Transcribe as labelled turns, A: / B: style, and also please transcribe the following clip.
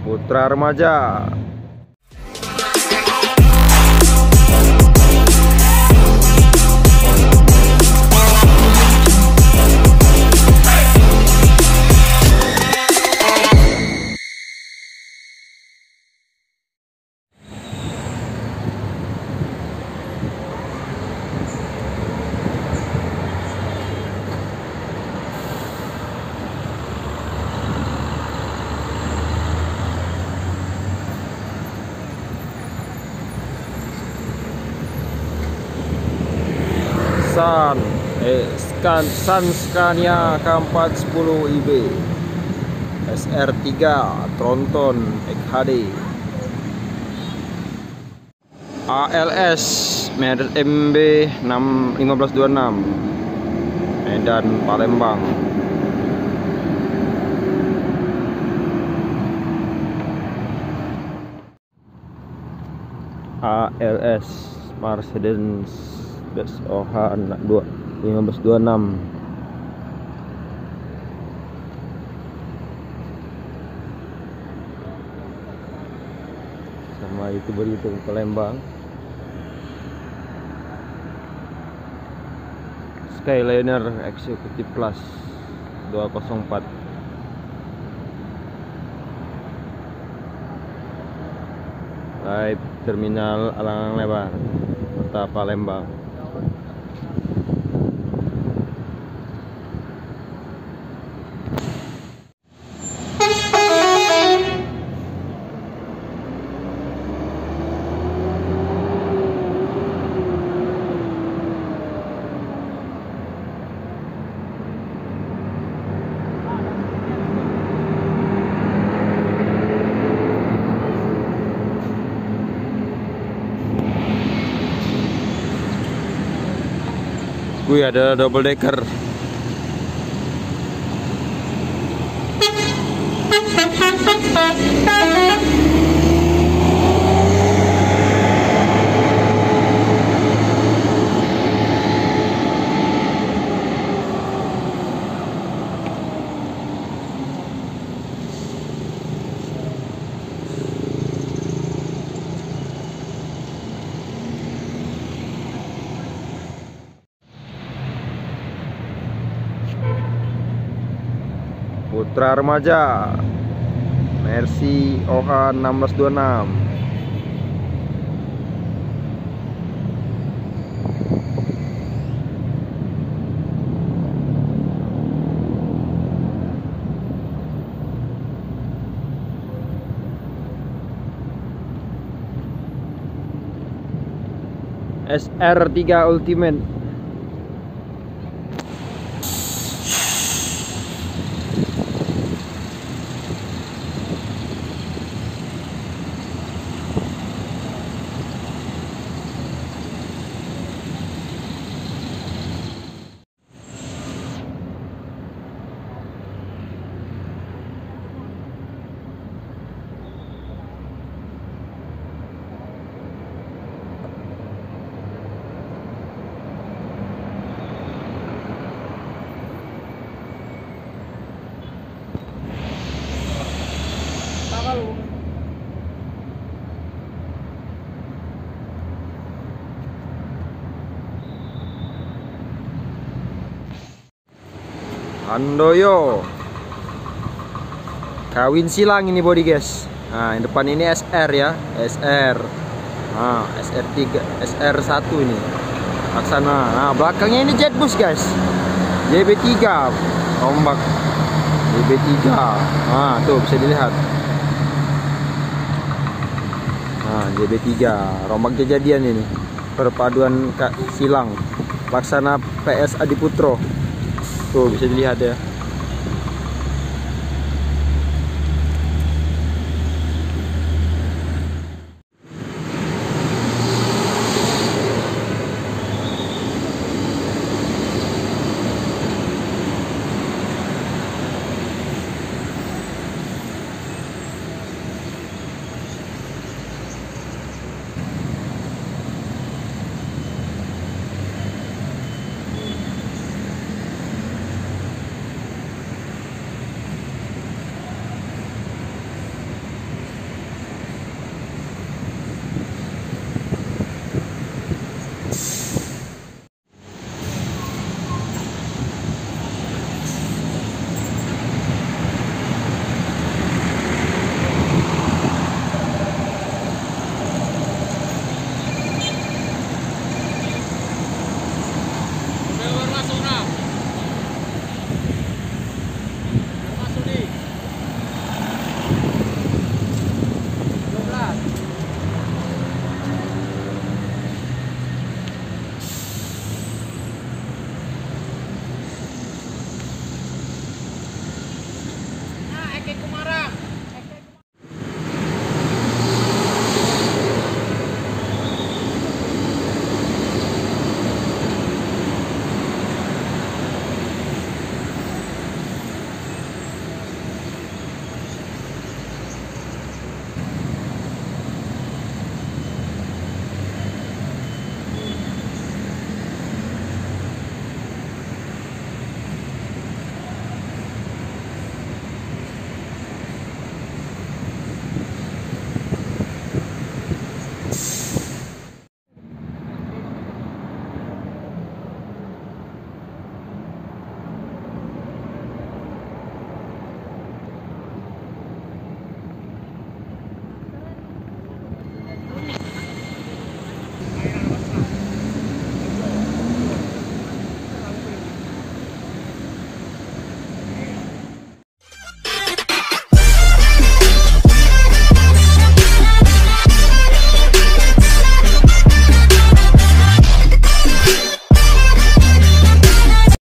A: Putra Remaja. San Scania K410 IB SR3 Tronton XHD ALS Mercedes MB 1526 Medan Palembang. ALS Mercedes OH 1526. Sama itu begitu Palembang. Skyliner Executive Plus 204. Live Terminal Alang Lebar Kota Palembang. Wih, ada double decker. Putra Remaja Mercy OH 1626. SR3 Ultimate. Handoyo kawin silang ini body guys. Nah, yang depan ini SR ya, SR. Nah, SR3, SR1 ini. Laksana. Nah, belakangnya ini Jetbus guys. JB3 ombak. JB3. Nah, tuh bisa dilihat. Nah, JB3 rombak kejadian ini. Perpaduan silang. Laksana PS Adiputro. Tuh bisa dilihat ya.
B: pakai kumarang.